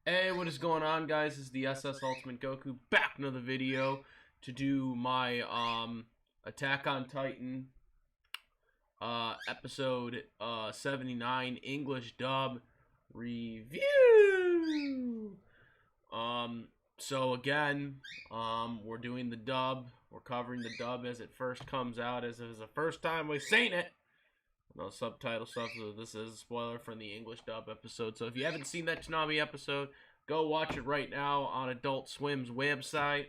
Hey, what is going on, guys? This is the SS Ultimate Goku back in another video to do my Attack on Titan episode 79 English dub review. So again, we're doing the dub. We're covering the dub as it first comes out, as it is the first time we've seen it. No subtitle stuff, so this is a spoiler from the English dub episode. So if you haven't seen that Toonami episode, go watch it right now on Adult Swim's website,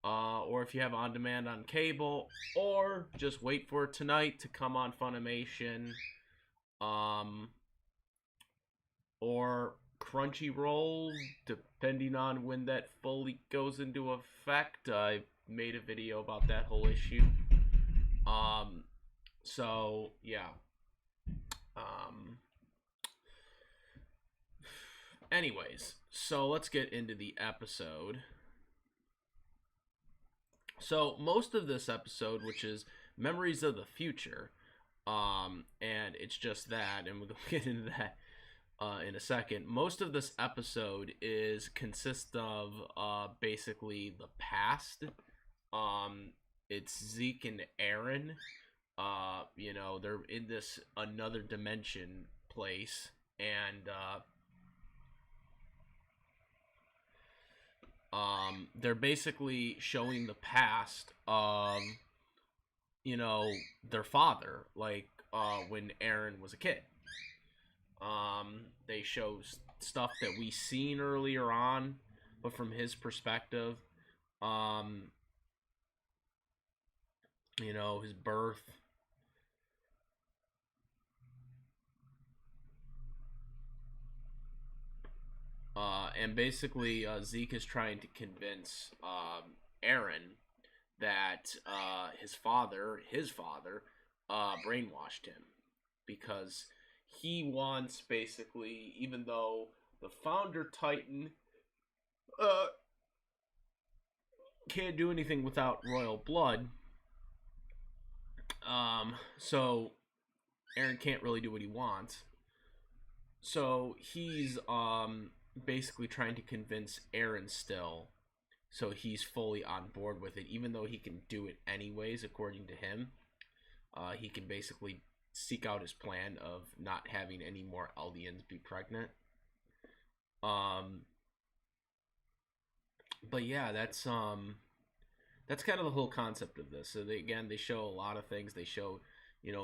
or if you have on demand on cable, or just wait for it tonight to come on Funimation, or Crunchyroll, depending on when that fully goes into effect. I made a video about that whole issue. So yeah. Anyways, so let's get into the episode. So most of this episode, which is Memories of the Future, and it's just that, and we'll get into that in a second. Most of this episode consists of basically the past. It's Zeke and Eren. They're in this another dimension place, and they're basically showing the past of, their father, like when Eren was a kid. They show stuff that we seen earlier on, but from his perspective. His birth. And basically, Zeke is trying to convince Eren that his father brainwashed him, because he wants, basically, even though the founder Titan can't do anything without royal blood, so Eren can't really do what he wants. So he's basically trying to convince Eren still, so he's fully on board with it, even though he can do it anyways, according to him. He can basically seek out his plan of not having any more Eldians be pregnant. But yeah, that's kind of the whole concept of this. So they show a lot of things. They show,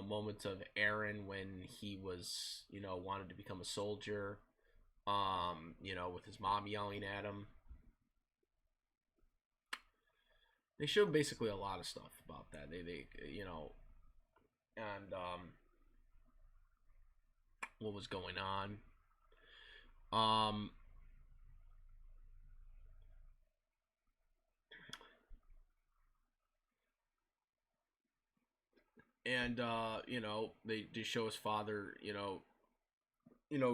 moments of Eren when he was, wanted to become a soldier, with his mom yelling at him. They showed basically a lot of stuff about that. They and what was going on. And they just show his father,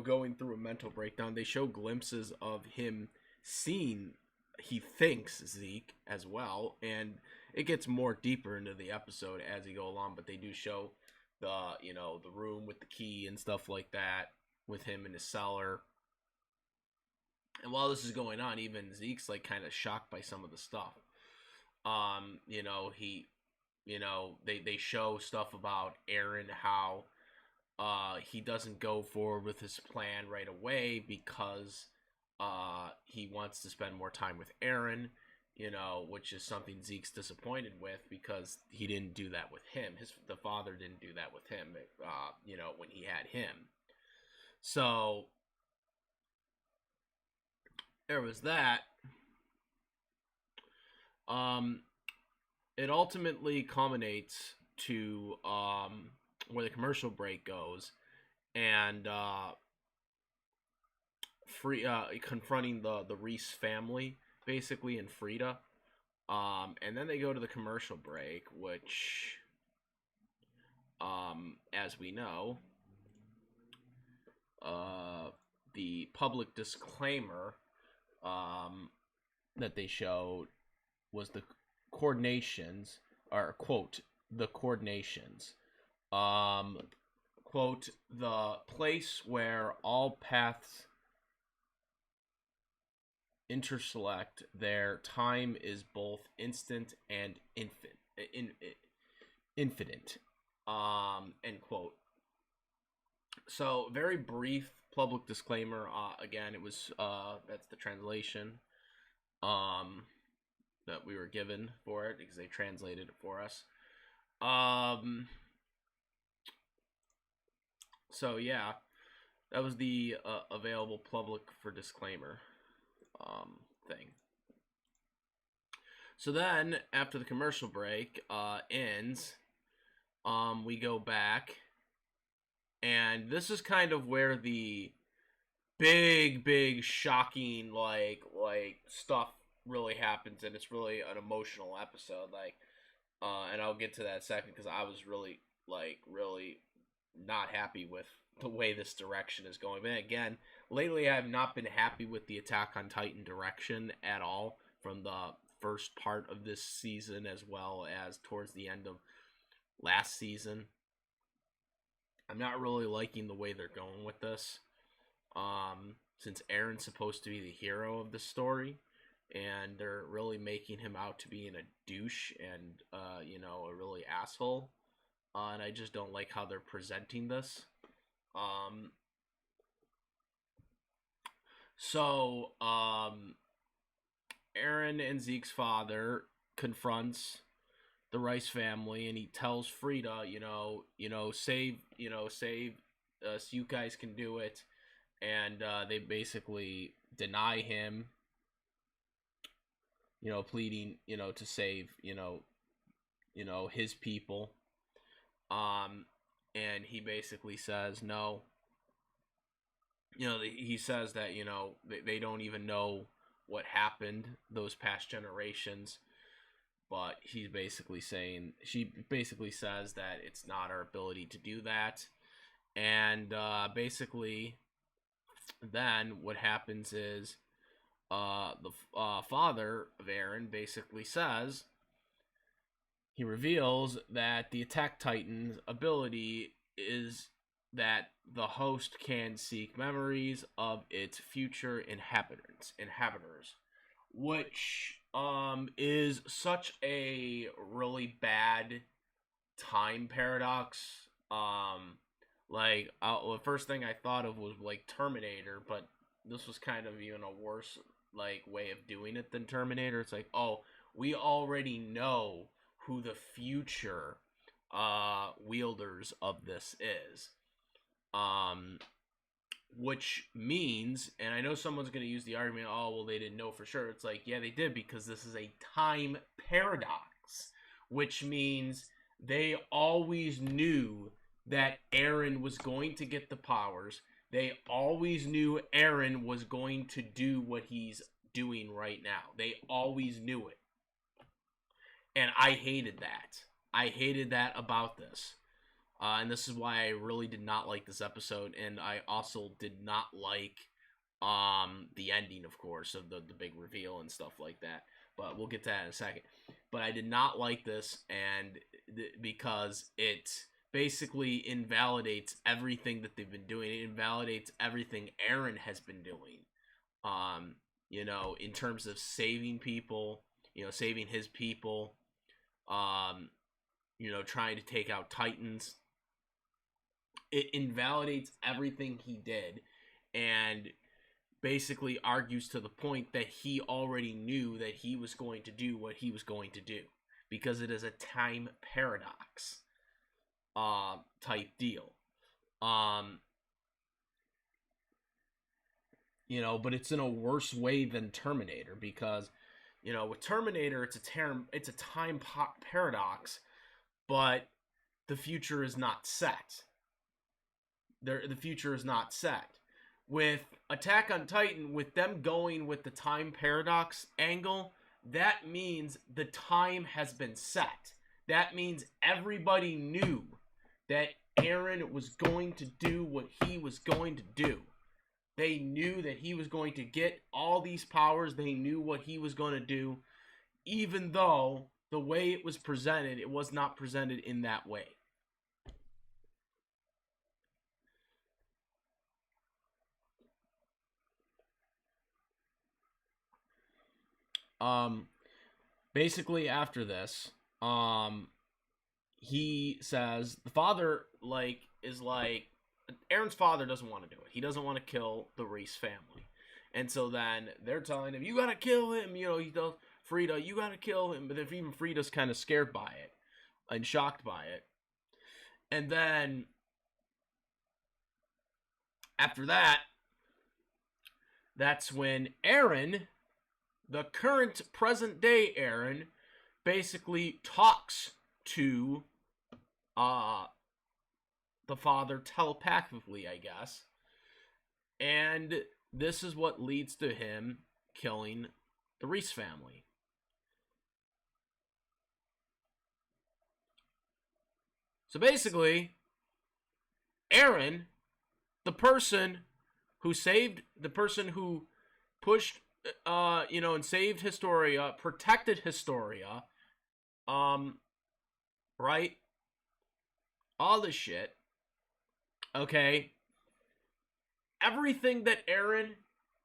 going through a mental breakdown. They show glimpses of him seeing, he thinks, Zeke as well, and it gets more deeper into the episode as he go along. But they do show the room with the key and stuff like that, with him in his cellar. And while this is going on, even Zeke's like kind of shocked by some of the stuff. They show stuff about Eren, how he doesn't go forward with his plan right away because he wants to spend more time with Eren, which is something Zeke's disappointed with, because he didn't do that with him. The father didn't do that with him, when he had him. So there was that. It ultimately culminates to where the commercial break goes, and confronting the Reese family, basically, in Frida. And then they go to the commercial break, which, as we know, the public disclaimer that they showed was the coordinations, or quote, the coordinations. Quote, the place where all paths interselect, their time is both instant and infinite. End quote. So, very brief public disclaimer. Again, it was that's the translation um, that we were given for it because they translated it for us. So yeah, that was the available public for disclaimer thing. So then, after the commercial break ends, we go back, and this is kind of where the big shocking like stuff really happens, and it's really an emotional episode. And I'll get to that in a second because I was really not happy with the way this direction is going. But again, lately I have not been happy with the Attack on Titan direction at all from the first part of this season as well as towards the end of last season. I'm not really liking the way they're going with this. Since Aaron's supposed to be the hero of the story, and they're really making him out to be a douche and a really asshole. And I just don't like how they're presenting this. So Aaron and Zeke's father confronts the Rice family, and he tells Frida, save us, you guys can do it. And they basically deny him, pleading, to save, his people. And he basically says no. He says that, they don't even know what happened those past generations. But she basically says that it's not our ability to do that. And basically, then what happens is the father of Aaron basically says, he reveals that the Attack Titan's ability is that the host can seek memories of its future inhabitants, which is such a really bad time paradox. The first thing I thought of was like Terminator, but this was kind of even a worse way of doing it than Terminator. It's like, oh, we already know who the future wielders of this is. Which means, and I know someone's going to use the argument, oh, well, they didn't know for sure. It's like, yeah, they did, because this is a time paradox, which means they always knew that Aaron was going to get the powers. They always knew Aaron was going to do what he's doing right now. They always knew it. And I hated that. I hated that about this. And this is why I really did not like this episode. And I also did not like the ending, of course, of the big reveal and stuff like that. But we'll get to that in a second. But I did not like this, and because it basically invalidates everything that they've been doing. It invalidates everything Aaron has been doing. In terms of saving people, saving his people, trying to take out Titans. It invalidates everything he did, and basically argues to the point that he already knew that he was going to do what he was going to do, because it is a time paradox type deal. But it's in a worse way than Terminator, because with Terminator it's a time paradox, but the future is not set. The future is not set. With Attack on Titan, with them going with the time paradox angle, that means the time has been set. That means everybody knew that Aaron was going to do what he was going to do. They knew that he was going to get all these powers. They knew what he was going to do, even though the way it was presented, it was not presented in that way. Basically after this, he says the father is like Aaron's father doesn't want to do it. He doesn't want to kill the Reese family. And so then they're telling him, you gotta kill him. You know, he tells Frida, you gotta kill him. But if even Frida's kind of scared by it and shocked by it. And then after that, that's when Aaron, the current present day Aaron, basically talks to the father telepathically, I guess. And this is what leads to him killing the Reese family. So basically, Aaron, the person who pushed, and saved Historia, protected Historia, right? All this shit. Okay. Everything that Aaron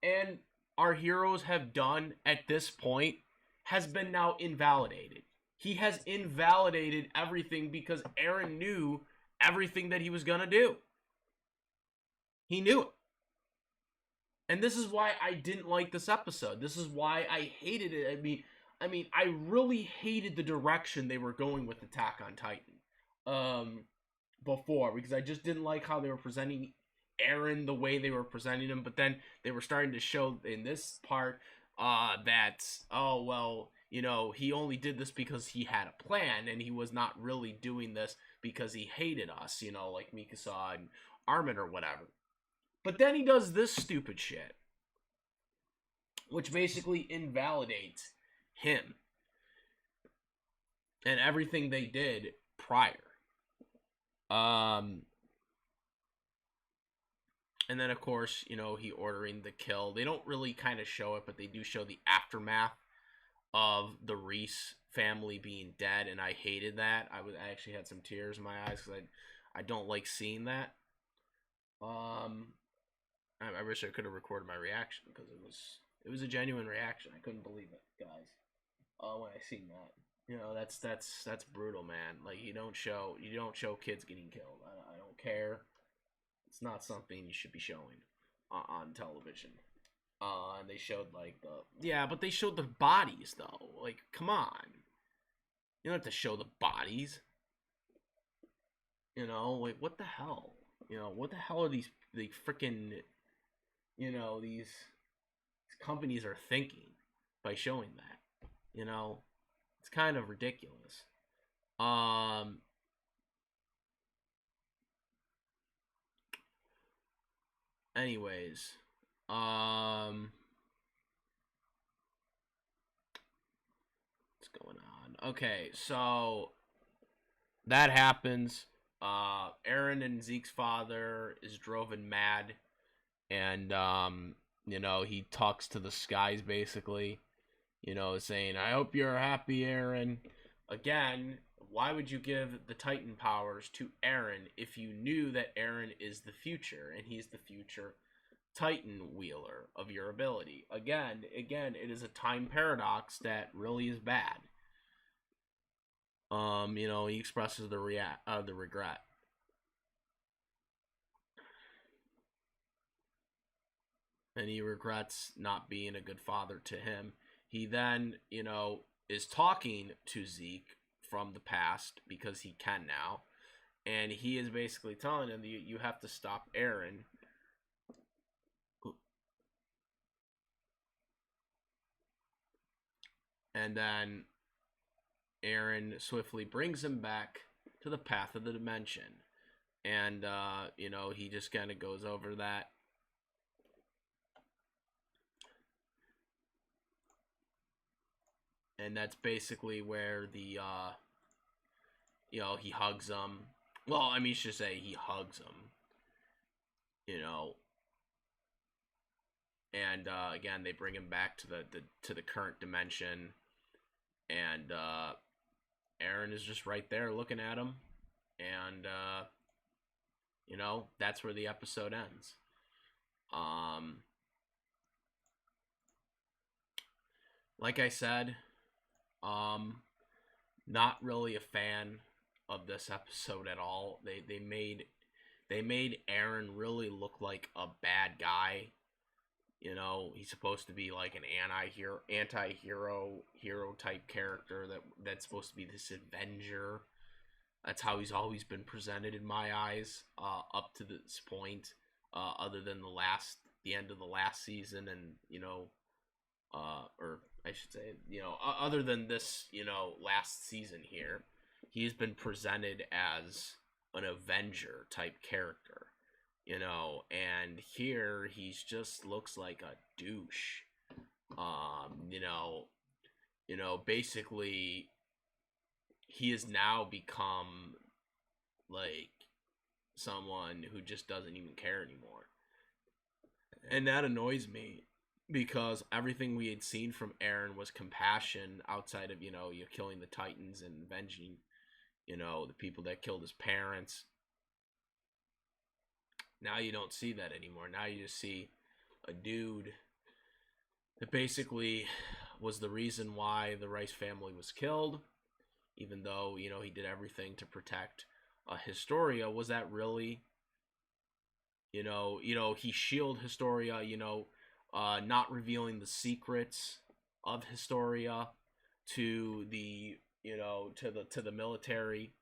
and our heroes have done at this point has been now invalidated. He has invalidated everything because Aaron knew everything that he was going to do. He knew it. And this is why I didn't like this episode. This is why I hated it. I mean, I really hated the direction they were going with Attack on Titan. Before, because I just didn't like how they were presenting Aaron the way they were presenting him. But then they were starting to show in this part that, oh, well, you know, he only did this because he had a plan, and he was not really doing this because he hated us, you know, like Mikasa and Armin or whatever. But then he does this stupid shit, which basically invalidates him and everything they did prior. And then, of course, you know, he ordering the kill. They don't really kind of show it, but they do show the aftermath of the Reese family being dead, and I hated that. I actually had some tears in my eyes because I don't like seeing that. I wish I could have recorded my reaction because it was a genuine reaction. I couldn't believe it, guys. When I seen that. You know, that's brutal, man. Like, you don't show kids getting killed. I don't care. It's not something you should be showing on television. And they showed but they showed the bodies though. Like, come on, you don't have to show the bodies. You know, like, what the hell? You know, what the hell are the freaking, you know, these companies are thinking by showing that? You know. It's kind of ridiculous. Anyways, what's going on? Okay, so that happens. Aaron and Zeke's father is driven mad, and you know, he talks to the skies basically. You know, saying, I hope you're happy, Aaron. Again, why would you give the Titan powers to Aaron if you knew that Aaron is the future and he's the future Titan wheeler of your ability? Again, it is a time paradox that really is bad. You know, he expresses the regret. And he regrets not being a good father to him. He then, you know, is talking to Zeke from the past because he can now. And he is basically telling him, you have to stop Aaron. And then Aaron swiftly brings him back to the path of the dimension. And, you know, he just kind of goes over that. And that's basically where the, you know, he hugs him. Well, I mean, you should say he hugs him. You know. And, again, they bring him back to the current dimension. And, Aaron is just right there looking at him. And, you know, that's where the episode ends. like I said, um, not really a fan of this episode at all. They made Aaron really look like a bad guy. You know, he's supposed to be like an anti-hero type character that's supposed to be this Avenger. That's how he's always been presented in my eyes, up to this point. Other than the end of the last season, and or I should say, other than this, last season here, he's been presented as an Avenger type character, and here he's just looks like a douche. Basically, he has now become like someone who just doesn't even care anymore. And that annoys me because everything we had seen from Aaron was compassion outside of, you killing the Titans and avenging, the people that killed his parents. Now you don't see that anymore. Now you just see a dude that basically was the reason why the Rice family was killed, even though, he did everything to protect Historia. Was that really, he shielded Historia, not revealing the secrets of Historia to the, to the military.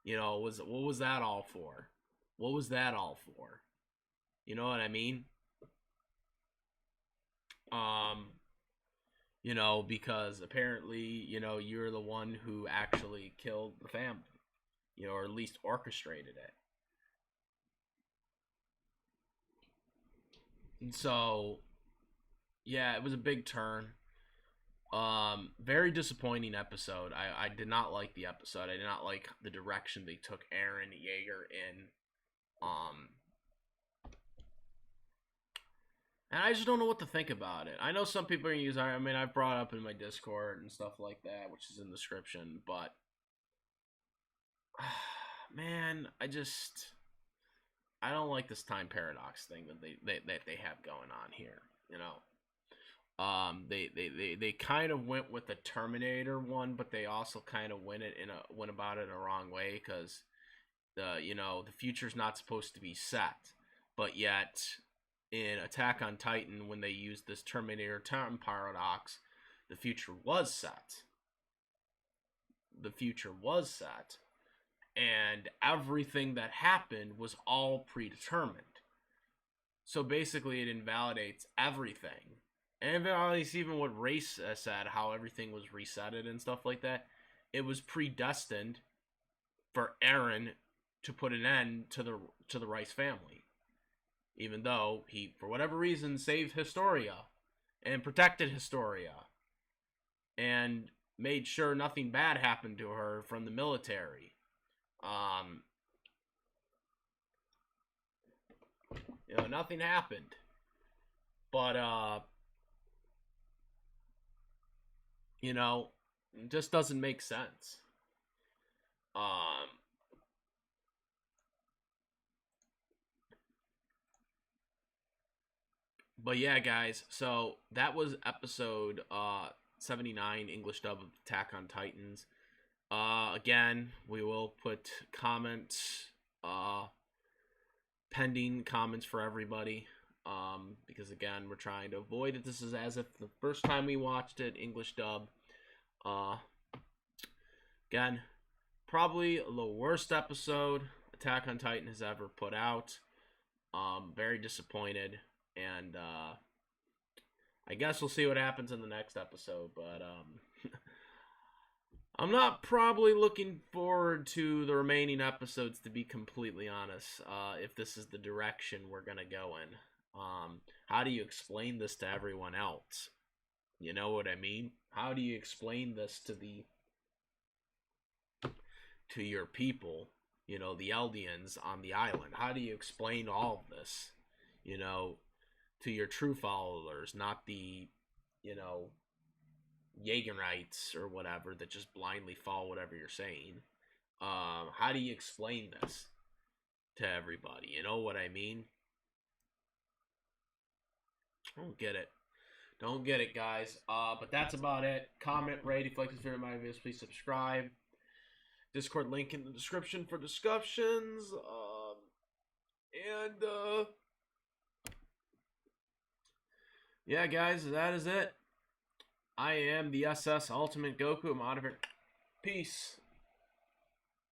What was that all for? What was that all for? You know what I mean? Because apparently, you're the one who actually killed the family, or at least orchestrated it. And so, yeah, it was a big turn. Very disappointing episode. I did not like the episode. I did not like the direction they took Eren Yeager in. And I just don't know what to think about it. I know some people are going to use, I've brought up in my Discord and stuff like that, which is in the description, but man, I don't like this time paradox thing that they have going on here, They kind of went with the Terminator one, but they also kind of went about it in a wrong way, because the future's not supposed to be set, but yet in Attack on Titan, when they used this Terminator time paradox, the future was set. The future was set, and everything that happened was all predetermined. So basically, it invalidates everything. And it invalidates even what Race said, how everything was resetted and stuff like that. It was predestined for Eren to put an end to the Rice family. Even though he, for whatever reason, saved Historia and protected Historia and made sure nothing bad happened to her from the military. Nothing happened. But, it just doesn't make sense. But yeah, guys, so that was episode 79, English dub of Attack on Titans. Again, we will put comments, pending comments for everybody, because again, we're trying to avoid it. This is as if the first time we watched it, English dub. Again, probably the worst episode Attack on Titan has ever put out. Very disappointed. And I guess we'll see what happens in the next episode. But I'm not probably looking forward to the remaining episodes, to be completely honest, if this is the direction we're going to go in. How do you explain this to everyone else? You know what I mean? How do you explain this to your people, the Eldians on the island? How do you explain all of this, to your true followers, not the, Jaegerites or whatever that just blindly follow whatever you're saying? How do you explain this to everybody? You know what I mean? I don't get it. Don't get it, guys. But that's about it. Comment, rate, if you like this video, my videos, please subscribe. Discord link in the description for discussions. Yeah, guys, that is it. I am the SS Ultimate Goku. I'm out of here. Peace.